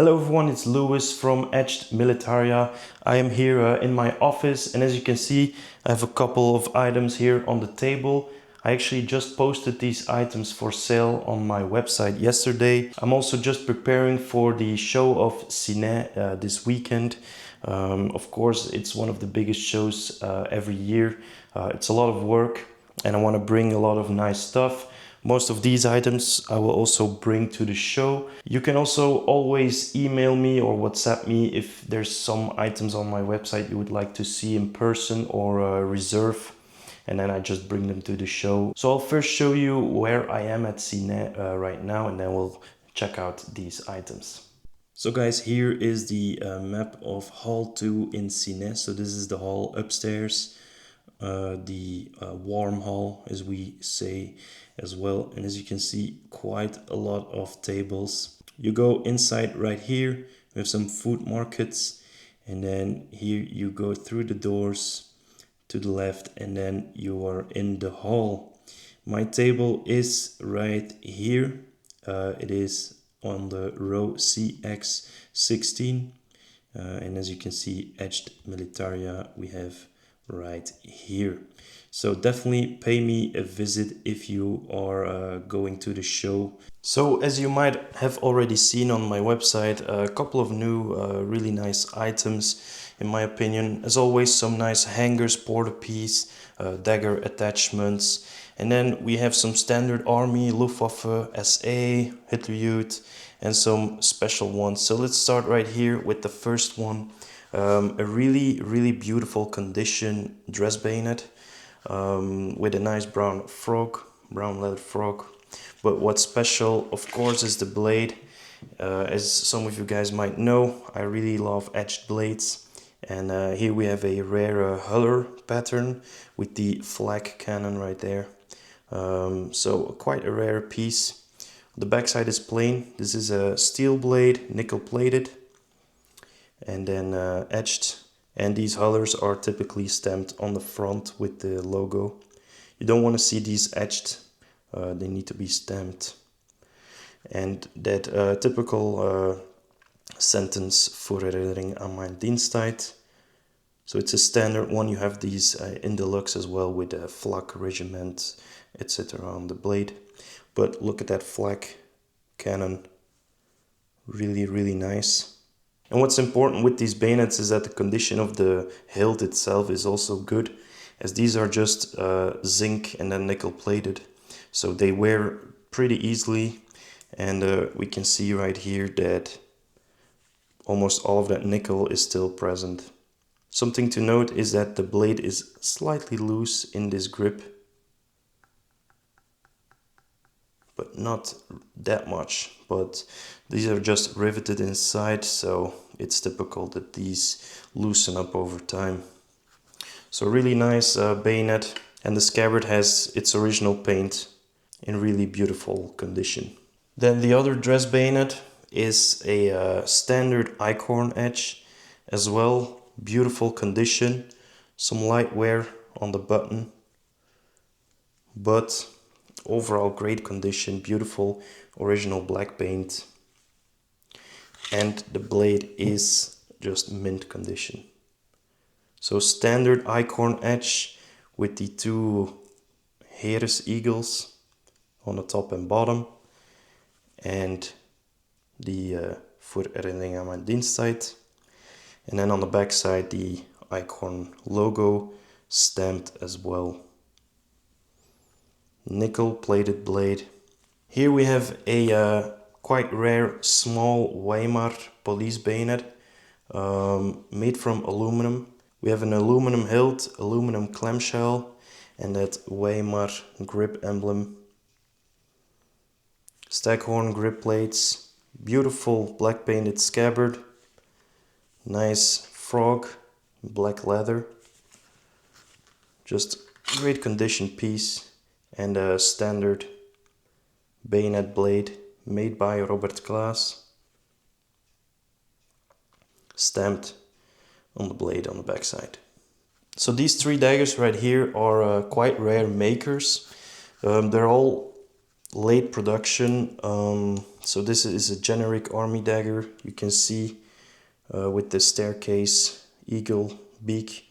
Hello everyone, it's Lewis from Etched Militaria. I am here in my office, and as you can see I have a couple of items here on the table. I actually just posted these items for sale on my website yesterday. I'm also just preparing for the show of Ciney this weekend. Of course, it's one of the biggest shows every year. It's a lot of work and I want to bring a lot of nice stuff. Most of these items I will also bring to the show. You can also always email me or WhatsApp me if there's some items on my website you would like to see in person or reserve, and then I just bring them to the show. So I'll first show you where I am at Ciney right now, and then we'll check out these items. So guys, here is the map of Hall 2 in Ciney. So this is the hall upstairs. The warm hall, as we say as well, and as you can see, quite a lot of tables. You go inside right here, we have some food markets, and then here you go through the doors to the left, and then you are in the hall. My table is right here. It is on the row CX16, and as you can see, Etched Militaria we have right here. So definitely pay me a visit if you are going to the show. So as you might have already seen on my website, a couple of new really nice items in my opinion. As always, some nice hangers, porta-piece, dagger attachments, and then we have some standard army, Luftwaffe, SA, Hitlerjugend, and some special ones. So let's start right here with the first one. A really beautiful condition dress bayonet with a nice brown leather frog. But what's special, of course, is the blade. As some of you guys might know, I really love etched blades, and here we have a rare Huller pattern with the flag cannon right there. So quite a rare piece. The backside is plain. This is a steel blade, nickel plated, and then etched, and these Hullers are typically stamped on the front with the logo. You don't want to see these etched, they need to be stamped. And that typical sentence, voor herinnering aan mijn diensttijd. So it's a standard one. You have these in deluxe as well with a flak, regiment, etc. on the blade. But look at that flag cannon, really nice. And what's important with these bayonets is that the condition of the hilt itself is also good, as these are just zinc and then nickel plated, so they wear pretty easily. And we can see right here that almost all of that nickel is still present. Something to note is that the blade is slightly loose in this grip, but not that much. But these are just riveted inside, so it's typical that these loosen up over time. So really nice bayonet, and the scabbard has its original paint in really beautiful condition. Then the other dress bayonet is a standard acorn edge as well. Beautiful condition, some light wear on the button, but overall great condition, beautiful original black paint, and the blade is just mint condition. So standard acorn edge with the two Heres eagles on the top and bottom, and the voor herinnering aan mijn diensttijd. And then on the back side, the Icon logo stamped as well. Nickel plated blade. Here we have a quite rare small Weimar police bayonet made from aluminum. We have an aluminum hilt, aluminum clamshell, and that Weimar grip emblem. Staghorn grip plates, beautiful black painted scabbard. Nice frog, black leather, just great condition piece, and a standard bayonet blade made by Robert Klaas, stamped on the blade on the backside. So these three daggers right here are quite rare makers. They're all late production. So this is a generic army dagger. You can see with the staircase, eagle beak.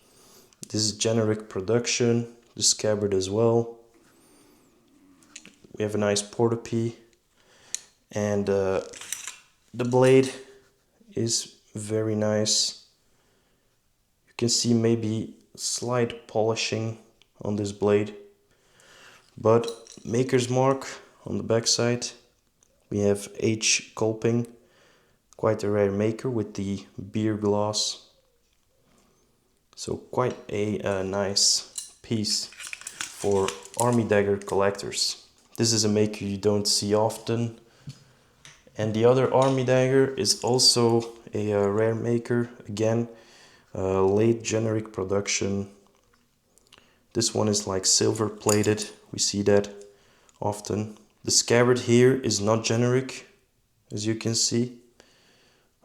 This is generic production. The scabbard as well. We have a nice portopee, and the blade is very nice. You can see maybe slight polishing on this blade, but maker's mark on the back side. We have H Kolping, quite a rare maker with the beer glass. So quite a nice piece for army dagger collectors. This is a maker you don't see often. And the other army dagger is also a rare maker. Again, late generic production. This one is like silver plated. We see that often. The scabbard here is not generic, as you can see.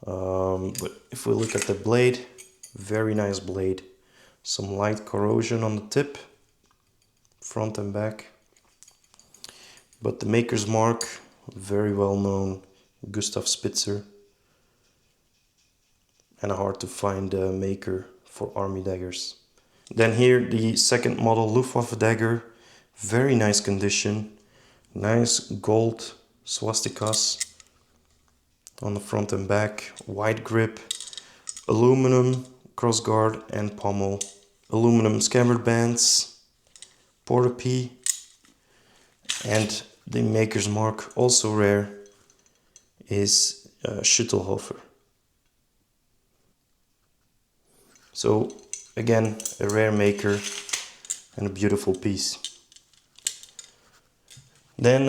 But if we look at the blade, very nice blade. Some light corrosion on the tip, front and back. But the maker's mark, very well known, Gustav Spitzer. And a hard to find maker for army daggers. Then here the second model Luftwaffe dagger, very nice condition. Nice gold swastikas on the front and back, wide grip, aluminum crossguard and pommel, aluminum scabbard bands, portopee, and the maker's mark, also rare, is Schüttelhofer. So again, a rare maker and a beautiful piece. Then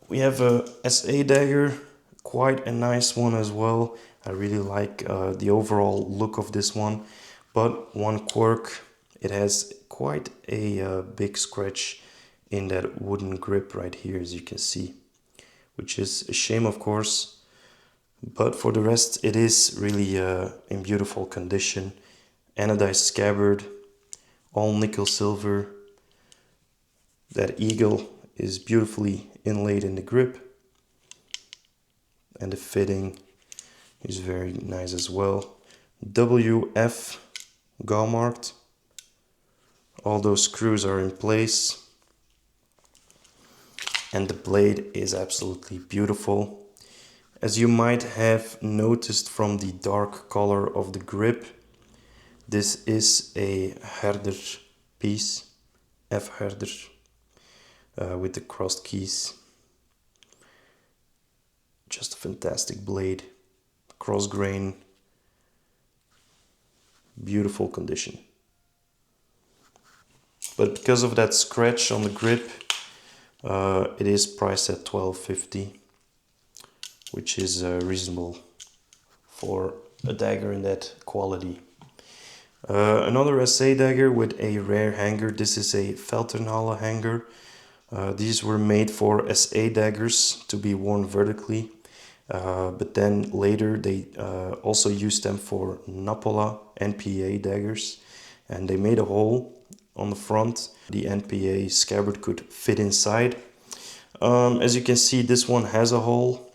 we have a SA dagger, quite a nice one as well. I really like the overall look of this one, but one quirk, it has quite a big scratch in that wooden grip right here, as you can see, which is a shame, of course, but for the rest it is really in beautiful condition. Anodized scabbard, all nickel silver. That eagle is beautifully inlaid in the grip, and the fitting is very nice as well. WF marked. All those screws are in place, and the blade is absolutely beautiful. As you might have noticed from the dark color of the grip, this is a Herder piece, F Herder, with the crossed keys. Just a fantastic blade, cross grain, beautiful condition. But because of that scratch on the grip, it is priced at $12.50, which is reasonable for a dagger in that quality. Another SA dagger with a rare hanger. This is a Felternhalle hanger. These were made for SA daggers to be worn vertically, but then later they also used them for Napola NPA daggers, and they made a hole on the front. The NPA scabbard could fit inside. As you can see, this one has a hole.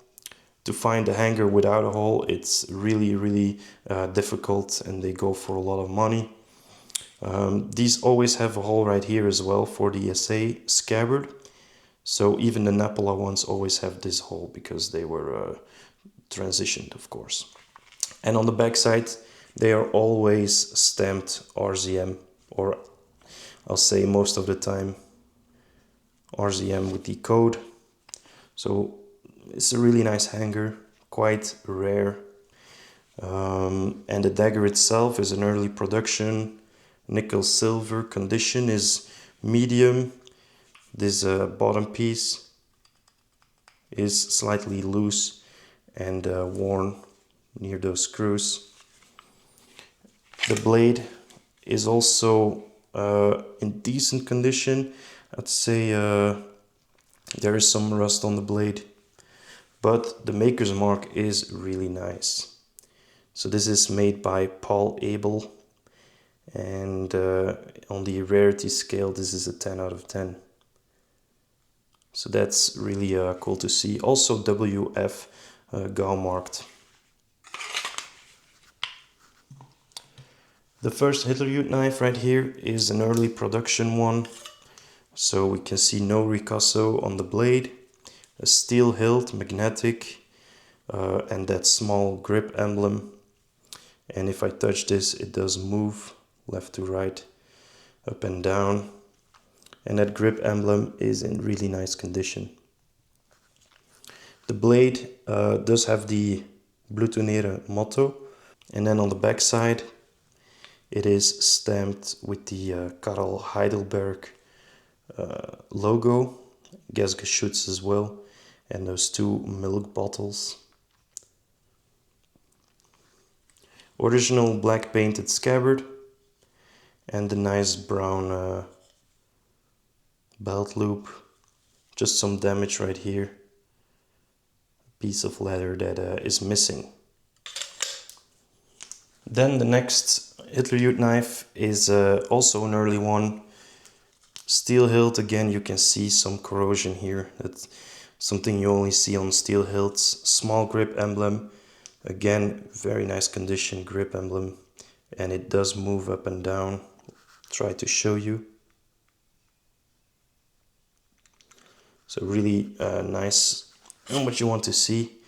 To find a hanger without a hole, it's really difficult, and they go for a lot of money. These always have a hole right here as well for the SA scabbard. So even the Napola ones always have this hole because they were transitioned, of course. And on the back side, they are always stamped RZM, or I'll say most of the time RZM with the code. So it's a really nice hanger, quite rare. And the dagger itself is an early production, nickel silver. Condition is medium. This bottom piece is slightly loose and worn near those screws. The blade is also in decent condition. I'd say there is some rust on the blade, but the maker's mark is really nice. So this is made by Paul Abel, and on the rarity scale, this is a 10 out of 10. So that's really cool to see. Also WF GAU marked. The first Hitlerjugend knife right here is an early production one. So we can see no ricasso on the blade, a steel hilt, magnetic, and that small grip emblem. And if I touch this, it does move left to right, up and down. And that grip emblem is in really nice condition. The blade does have the Blutonere motto. And then on the back side, it is stamped with the Karl Heidelberg logo, Gesgeschütz as well, and those two milk bottles. Original black painted scabbard, and the nice brown belt loop. Just some damage right here. A piece of leather that is missing. Then the next Hitlerjugend knife is also an early one. Steel hilt, again you can see some corrosion here. That's something you only see on steel hilts. Small grip emblem, again very nice condition grip emblem, and it does move up and down. Try to show you. So really nice and what you want to see.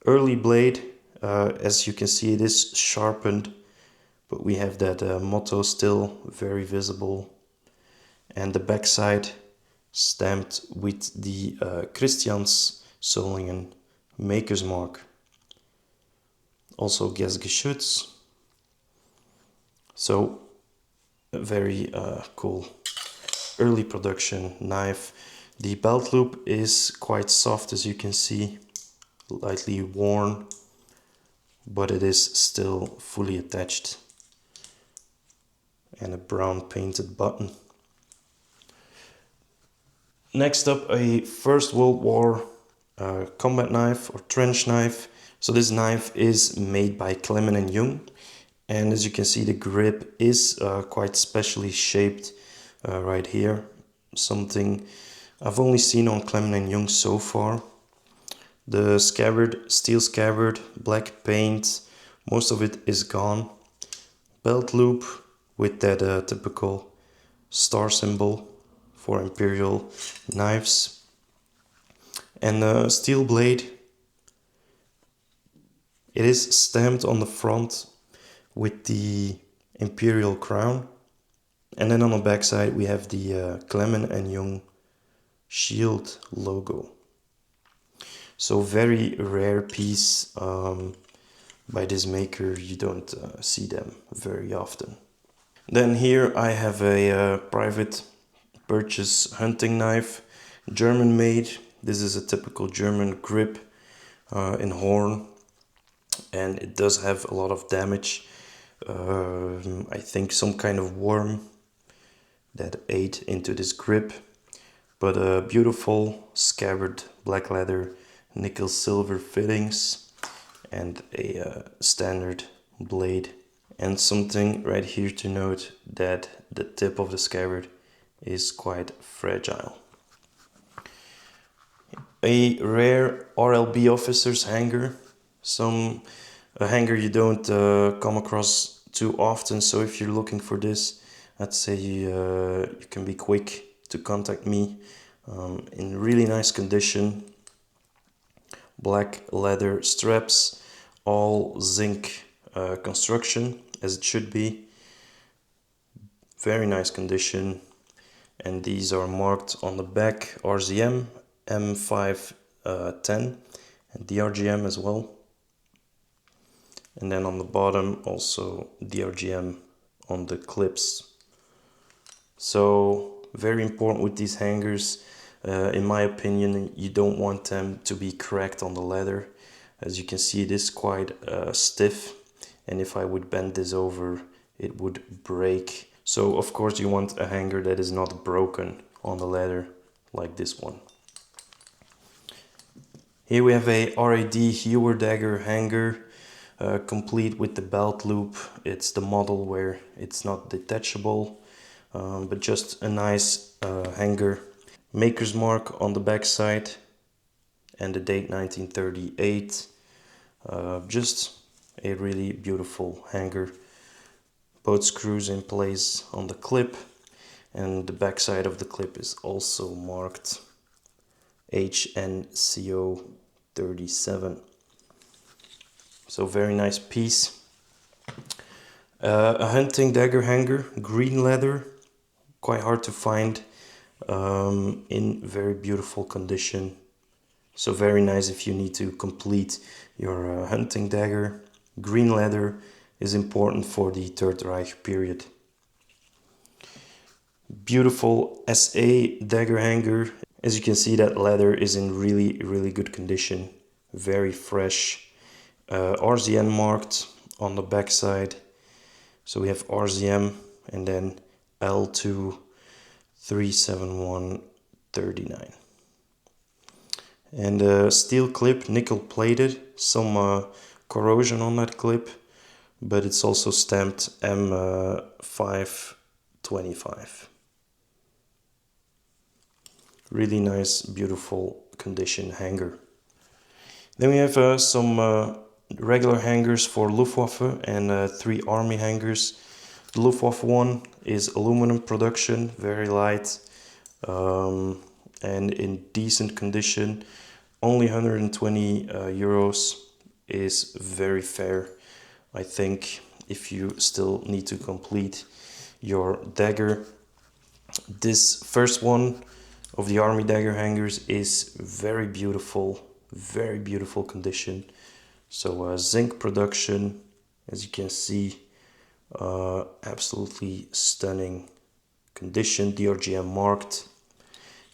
Early blade, as you can see it is sharpened, but we have that motto still very visible. And the backside stamped with the Christians Solingen maker's mark. Also Gesgeschütz. So a very cool early production knife. The belt loop is quite soft, as you can see, lightly worn, but it is still fully attached. And a brown painted button. Next up, a First World War combat knife or trench knife. So this knife is made by Clement and Young, and as you can see the grip is quite specially shaped right here. Something I've only seen on Clement and Young so far. The scabbard, steel scabbard, black paint, most of it is gone. Belt loop with that typical star symbol for Imperial knives, and a steel blade. It is stamped on the front with the Imperial crown, and then on the back side we have the Clement and Young shield logo. So very rare piece by this maker. You don't see them very often. Then here I have a private purchase hunting knife, German made. This is a typical German grip in horn, and it does have a lot of damage. I think some kind of worm that ate into this grip, but a beautiful scabbard, black leather, nickel silver fittings, and a standard blade. And something right here to note, that the tip of the scabbard is quite fragile. A rare RLB officer's hanger, a hanger you don't come across too often. So if you're looking for this, I'd say you can be quick to contact me. In really nice condition, black leather straps, all zinc construction as it should be, very nice condition. And these are marked on the back RZM M510 and DRGM as well. And then on the bottom also DRGM on the clips. So very important with these hangers. In my opinion, you don't want them to be cracked on the leather. As you can see, it is quite stiff, and if I would bend this over, it would break. So of course you want a hanger that is not broken on the leather like this one. Here we have a RAD Hewer dagger hanger, complete with the belt loop. It's the model where it's not detachable, but just a nice hanger. Maker's mark on the back side and the date 1938. Just a really beautiful hanger. Both screws in place on the clip, and the back side of the clip is also marked HNCO 37. So very nice piece. A hunting dagger hanger, green leather, quite hard to find, in very beautiful condition. So very nice if you need to complete your hunting dagger. Green leather is important for the Third Reich period. Beautiful SA dagger hanger. As you can see, that leather is in really good condition. Very fresh. RZN marked on the back side. So we have RZM and then L2 37139. And a steel clip, nickel plated, some corrosion on that clip, but it's also stamped M525. Really nice, beautiful condition hanger. Then we have some regular hangers for Luftwaffe and 3 army hangers. The Luftwaffe one is aluminum production, very light and in decent condition. Only 120 euros is very fair, I think, if you still need to complete your dagger. This first one of the army dagger hangers is very beautiful condition. So zinc production, as you can see, absolutely stunning condition, DRGM marked,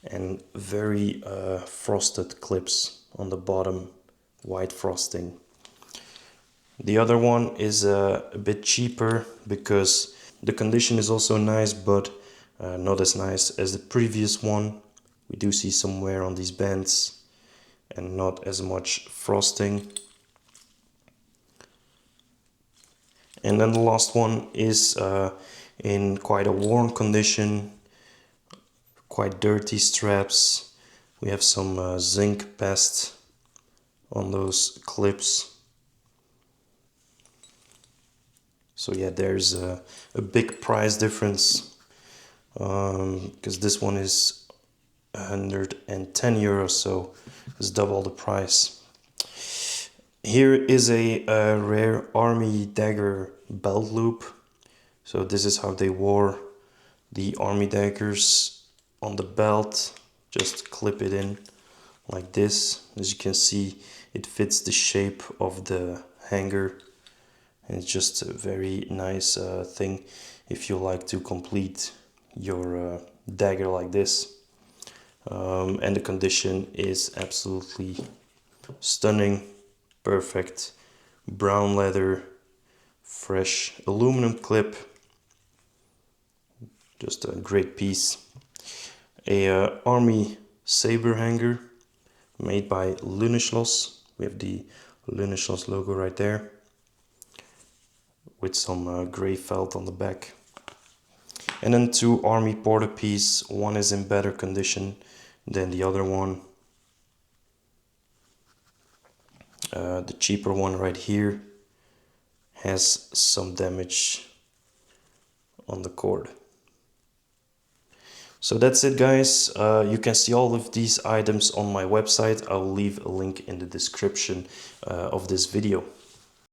and very frosted clips on the bottom, white frosting. The other one is a bit cheaper because the condition is also nice, but not as nice as the previous one. We do see some wear on these bands and not as much frosting. And then the last one is in quite a worn condition, quite dirty straps. We have some zinc pest on those clips. So yeah, there's a big price difference because this one is 110 euros, so it's double the price. Here is a rare army dagger belt loop. So this is how they wore the army daggers on the belt. Just clip it in like this. As you can see, it fits the shape of the hanger, and it's just a very nice thing if you like to complete your dagger like this. And the condition is absolutely stunning, perfect, brown leather, fresh aluminum clip, just a great piece. A army saber hanger made by Luneschloss. We have the Luneschloss logo right there, with some gray felt on the back. And then 2 army porta piece. One is in better condition than the other one. The cheaper one right here has some damage on the cord. So that's it, guys. You can see all of these items on my website. I'll leave a link in the description of this video.